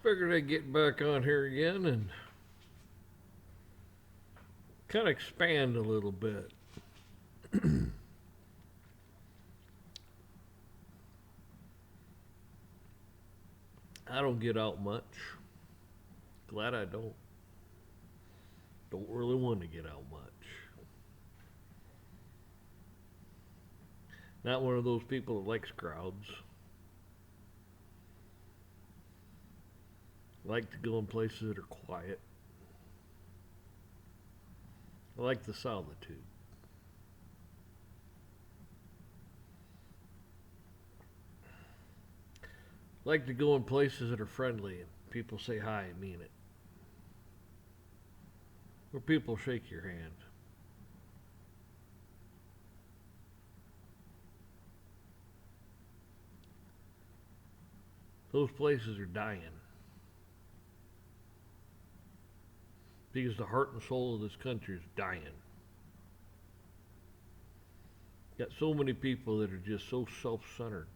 Figured I'd get back on here again and kind of expand a little bit. I don't get out much. Glad I don't. Don't really want to get out much. Not one of those people that likes crowds. Like to go in places that are quiet. I like the solitude. Like to go in places that are friendly and people say hi and mean it. Where people shake your hand. Those places are dying. Because the heart and soul of this country is dying. Got so many people that are just so self-centered.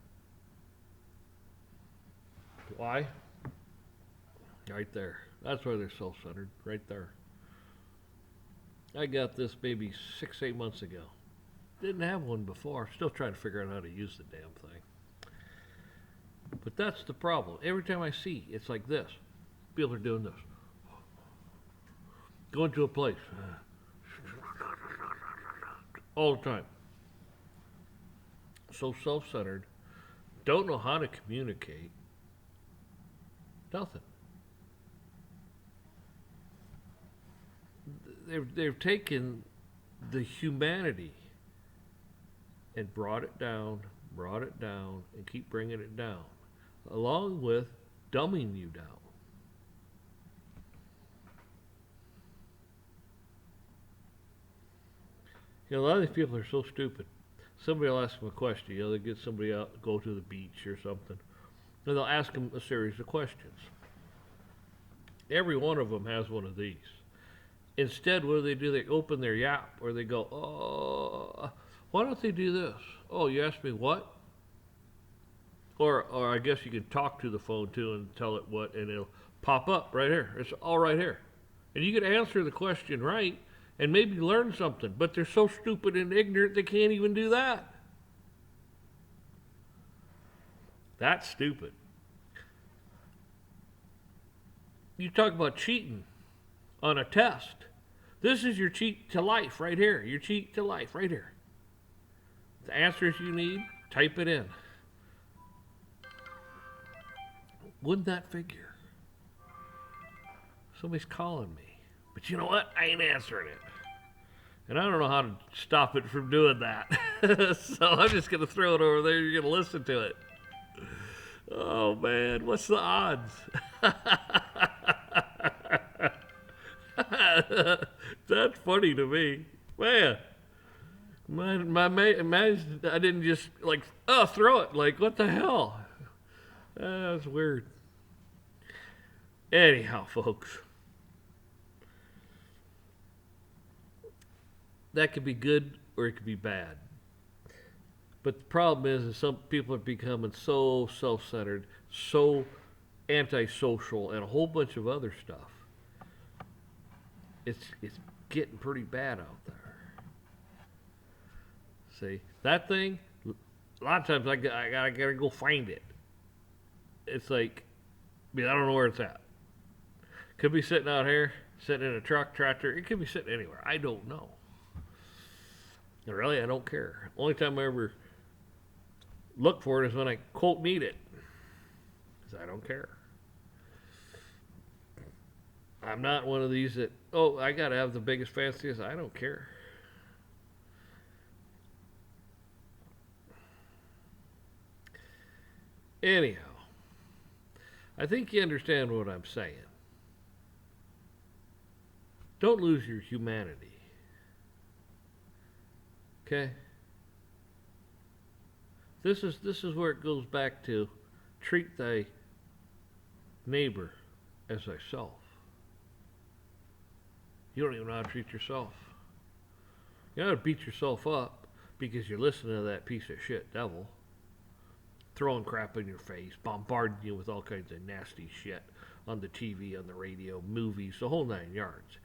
Why? Right there. That's why they're self-centered. Right there. I got this maybe 6-8 months ago. Didn't have one before. Still trying to figure out how to use the damn thing. But that's the problem. Every time I see, it's like this. People are doing this. Going to a place. All the time. So self-centered. Don't know how to communicate. Nothing. They've taken the humanity and brought it down, and keep bringing it down, along with dumbing you down. You know, a lot of these people are so stupid. Somebody will ask them a question. You know, they get somebody out, go to the beach or something, and they'll ask them a series of questions. Every one of them has one of these. Instead, what do? They open their yap, or they go, oh, why don't they do this? Oh, you asked me what? Or I guess you can talk to the phone too and tell it what, and it'll pop up right here. It's all right here. And you can answer the question right and maybe learn something, but they're so stupid and ignorant they can't even do that. That's stupid. You talk about cheating on a test. This is your cheat to life right here. Your cheat to life right here. The answers you need, type it in. Wouldn't that figure? Somebody's calling me. But you know what? I ain't answering it. And I don't know how to stop it from doing that. So I'm just going to throw it over there. You're going to listen to it. Oh, man. What's the odds? That's funny to me. Man. Imagine I didn't just, like, throw it. Like, what the hell? That's weird. Anyhow, folks. That could be good or it could be bad. But the problem is some people are becoming so self-centered, so antisocial, and a whole bunch of other stuff. It's getting pretty bad out there. See, that thing, a lot of times I gotta go find it. It's like, I don't know where it's at. Could be sitting out here, sitting in a truck, tractor. It could be sitting anywhere. I don't know. And really, I don't care. Only time I ever look for it is when I, quote, need it. Because I don't care. I'm not one of these that, I got to have the biggest, fanciest. I don't care. Anyhow, I think you understand what I'm saying. Don't lose your humanity. Okay? This is where it goes back to treat thy neighbor as thyself. You don't even know how to treat yourself. You know how to beat yourself up because you're listening to that piece of shit devil throwing crap in your face, bombarding you with all kinds of nasty shit. on the TV, on the radio, movies, the whole 9 yards.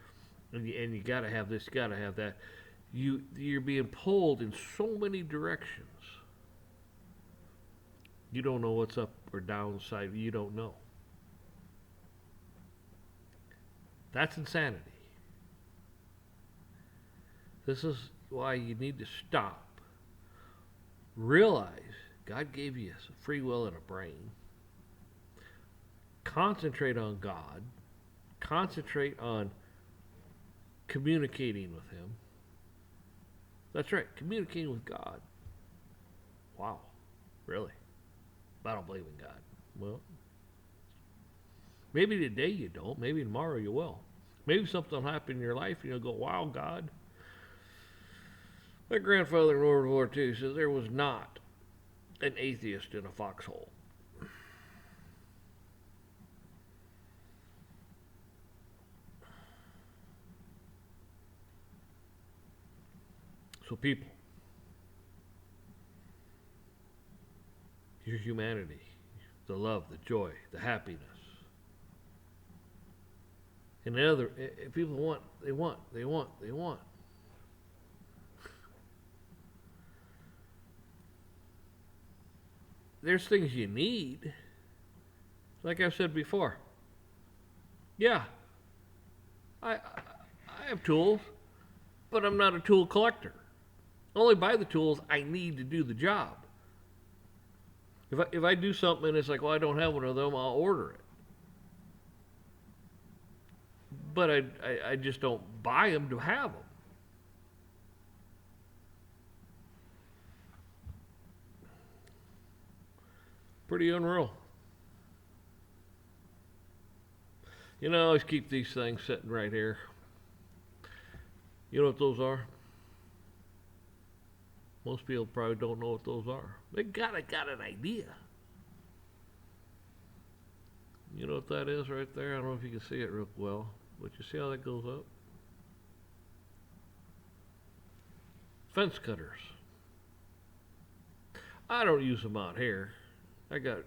And you got to have this, got to have that. You're being pulled in so many directions. You don't know what's up or downside. You don't know. That's insanity. This is why you need to stop. Realize God gave you a free will and a brain. Concentrate on God. Concentrate on communicating with Him. That's right, communicating with God. Wow, really? I don't believe in God. Well, maybe today you don't. Maybe tomorrow you will. Maybe something will happen in your life and you'll go, wow, God. My grandfather in World War II says there was not an atheist in a foxhole. So people, your humanity, the love, the joy, the happiness. And the other, people want. There's things you need. Like I've said before. Yeah, I have tools, but I'm not a tool collector. I only buy the tools I need to do the job. If I do something and it's like, well, I don't have one of them, I'll order it. But I just don't buy them to have them. Pretty unreal. You know, I always keep these things sitting right here. You know what those are? Most people probably don't know what those are. They got an idea. You know what that is right there? I don't know if you can see it real well, but you see how that goes up? Fence cutters. I don't use them out here. I got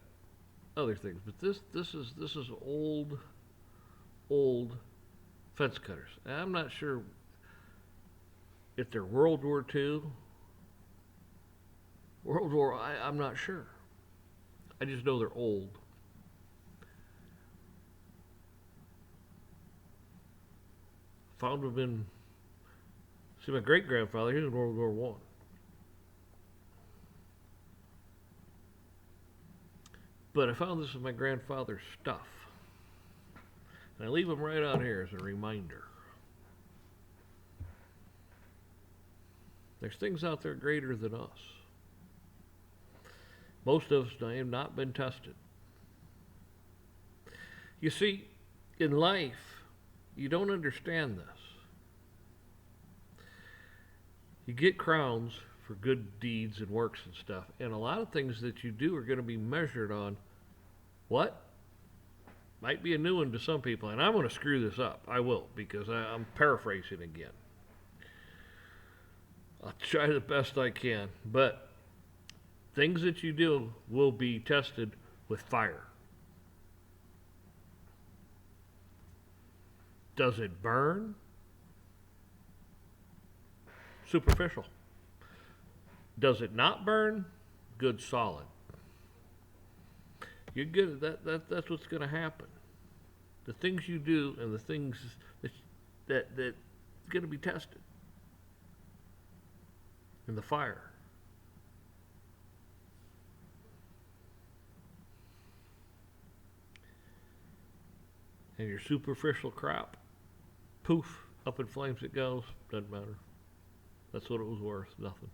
other things, but this is old fence cutters. And I'm not sure if they're World War II, I'm not sure. I just know they're old. Found them in. See, my great grandfather, he was in World War One. But I found this in my grandfather's stuff. And I leave them right out here as a reminder. There's things out there greater than us. Most of us have not been tested. You see, in life, you don't understand this. You get crowns for good deeds and works and stuff, and a lot of things that you do are going to be measured on what? Might be a new one to some people, and I'm going to screw this up. I will, because I'm paraphrasing again. I'll try the best I can, but things that you do will be tested with fire. Does it burn? Superficial. Does it not burn? Good, solid. You're good. That's what's going to happen. The things you do and the things that's going to be tested in the fire. And your superficial crap, poof, up in flames it goes. Doesn't matter. That's what it was worth. Nothing.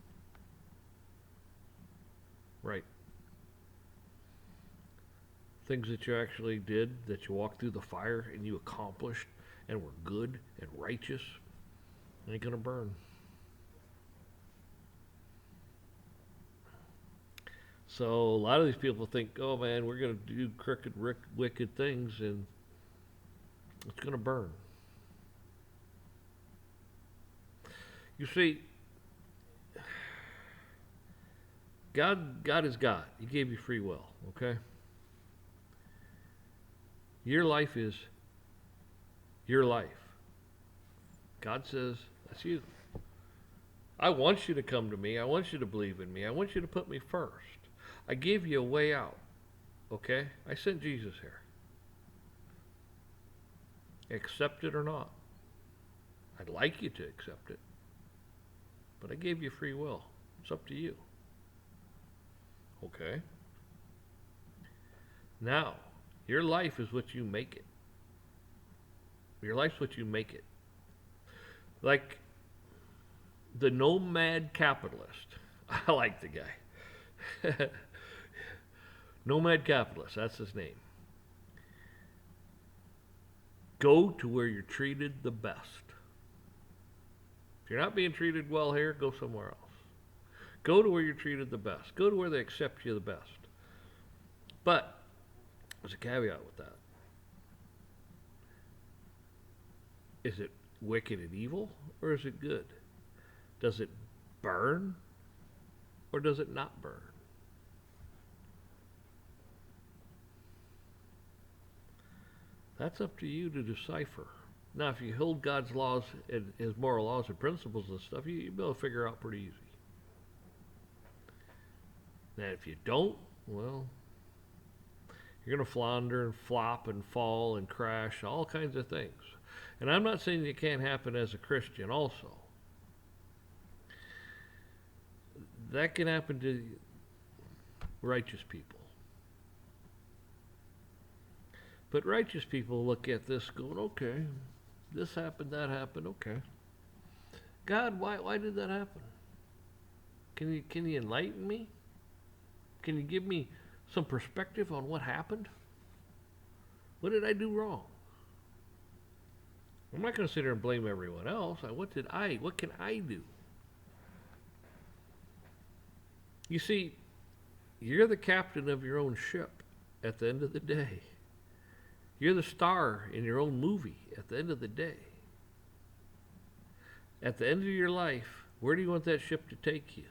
Right. Things that you actually did, that you walked through the fire and you accomplished and were good and righteous, ain't gonna burn. So a lot of these people think, oh man, we're gonna do crooked, wicked things, and it's gonna burn. You see, God is God. He gave you free will, okay? Your life is your life. God says, that's you. I want you to come to me. I want you to believe in me. I want you to put me first. I gave you a way out. Okay? I sent Jesus here. Accept it or not. I'd like you to accept it. But I gave you free will. It's up to you. Okay? Now, your life is what you make it. Your life's what you make it. Like the nomad capitalist. I like the guy. Nomad capitalist, that's his name. Go to where you're treated the best. If you're not being treated well here, go somewhere else. Go to where you're treated the best. Go to where they accept you the best. But there's a caveat with that. Is it wicked and evil, or is it good? Does it burn, or does it not burn? That's up to you to decipher. Now, if you hold God's laws and His moral laws and principles and stuff, you'll be able to figure it out pretty easy. Now, if you don't, well, you're going to flounder and flop and fall and crash, all kinds of things. And I'm not saying it can't happen as a Christian also. That can happen to righteous people. But righteous people look at this going, okay, this happened, that happened, okay. God, why did that happen? Can you enlighten me? Can you give me some perspective on what happened? What did I do wrong? I'm not going to sit here and blame everyone else. What can I do? You see, you're the captain of your own ship at the end of the day. You're the star in your own movie at the end of the day. At the end of your life, where do you want that ship to take you?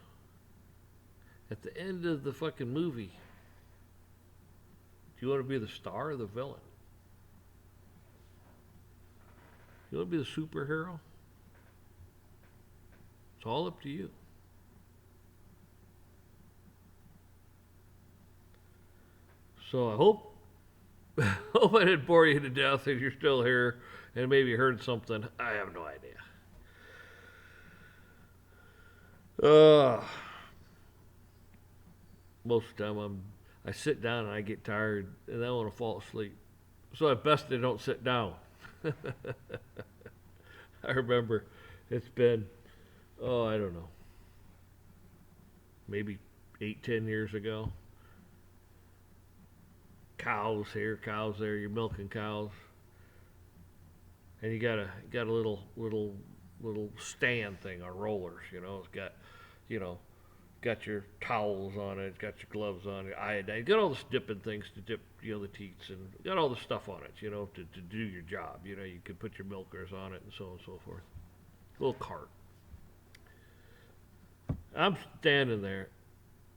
At the end of the fucking movie, do you want to be the star or the villain? You want to be the superhero? It's all up to you. So I hope I didn't bore you to death if you're still here and maybe heard something. I have no idea. Most of the time I sit down and I get tired and I want to fall asleep. So at best I don't sit down. I remember it's been, I don't know, maybe 8-10 years ago. Cows here, cows there, you're milking cows. And you got a little stand thing on rollers, it's got your towels on it, it's got your gloves on it, iodine, got all this dipping things to dip, the teats, and got all the stuff on it, to do your job. You can put your milkers on it and so on and so forth. Little cart. I'm standing there,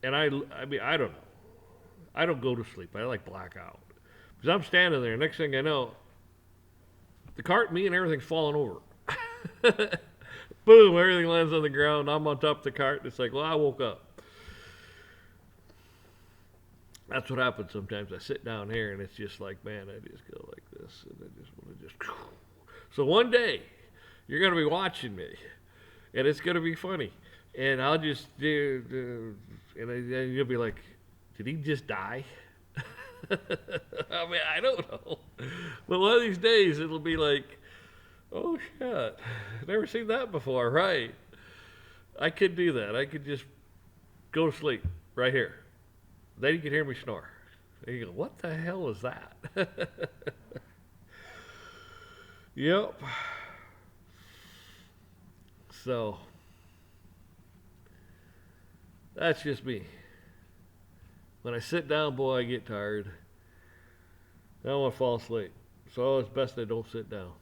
and I mean, I don't know. I don't go to sleep. I like blackout. Because I'm standing there, next thing I know, the cart, me, and everything's falling over. Boom, everything lands on the ground. I'm on top of the cart. And it's like, well, I woke up. That's what happens sometimes. I sit down here, and it's just like, man, I just go like this. And I just want to just... So one day, you're going to be watching me. And it's going to be funny. And I'll just do... And you'll be like... Did he just die? I mean, I don't know. But one of these days, it'll be like, oh, shit. Never seen that before, right? I could do that. I could just go to sleep right here. Then you can hear me snore. And you go, what the hell is that? Yep. So, that's just me. When I sit down, boy, I get tired. I don't want to fall asleep. So it's best I don't sit down.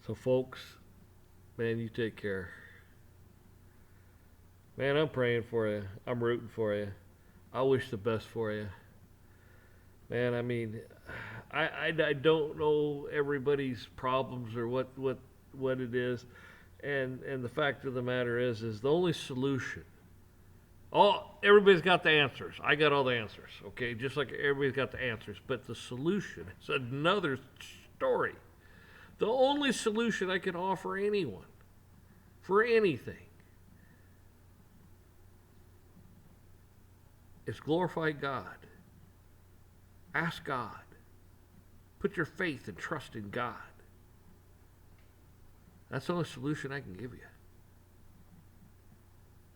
So folks, man, you take care. Man, I'm praying for you. I'm rooting for you. I wish the best for you. Man, I mean, I don't know everybody's problems or what it is, and the fact of the matter is the only solution. Everybody's got the answers. I got all the answers. Okay, just like everybody's got the answers, but the solution is another story. The only solution I can offer anyone for anything is glorify God. Ask God. Put your faith and trust in God. That's the only solution I can give you.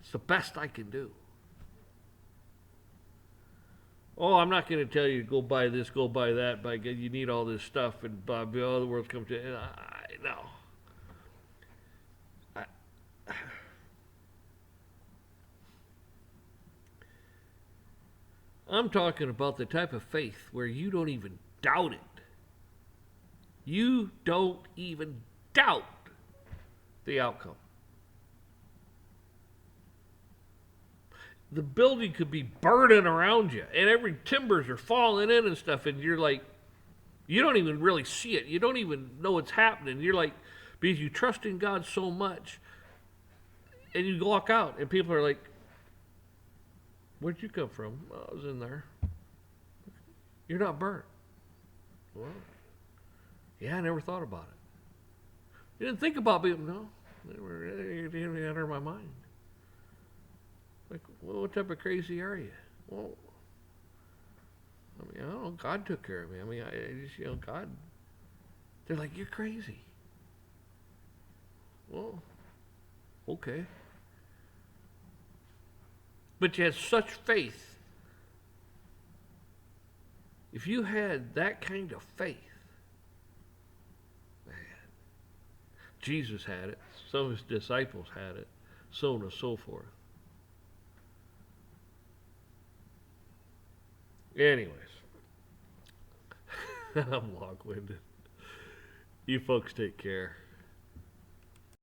It's the best I can do. Oh, I'm not going to tell you to go buy this, go buy that. You need all this stuff, and the world's coming to. No. I'm talking about the type of faith where you don't even doubt it. You don't even doubt the outcome. The building could be burning around you, and every timbers are falling in and stuff, and you're like, you don't even really see it. You don't even know what's happening. You're like, because you trust in God so much, and you walk out, and people are like, where'd you come from? I was in there. You're not burnt. Well, yeah, I never thought about it. You didn't think about being, no, it didn't enter my mind. Like, well, what type of crazy are you? Well, I mean, I don't know. God took care of me. I mean, I just, God. They're like, you're crazy. Well, okay. But you had such faith. If you had that kind of faith, man, Jesus had it. Some of his disciples had it, so on and so forth. Anyways, I'm long-winded. You folks take care.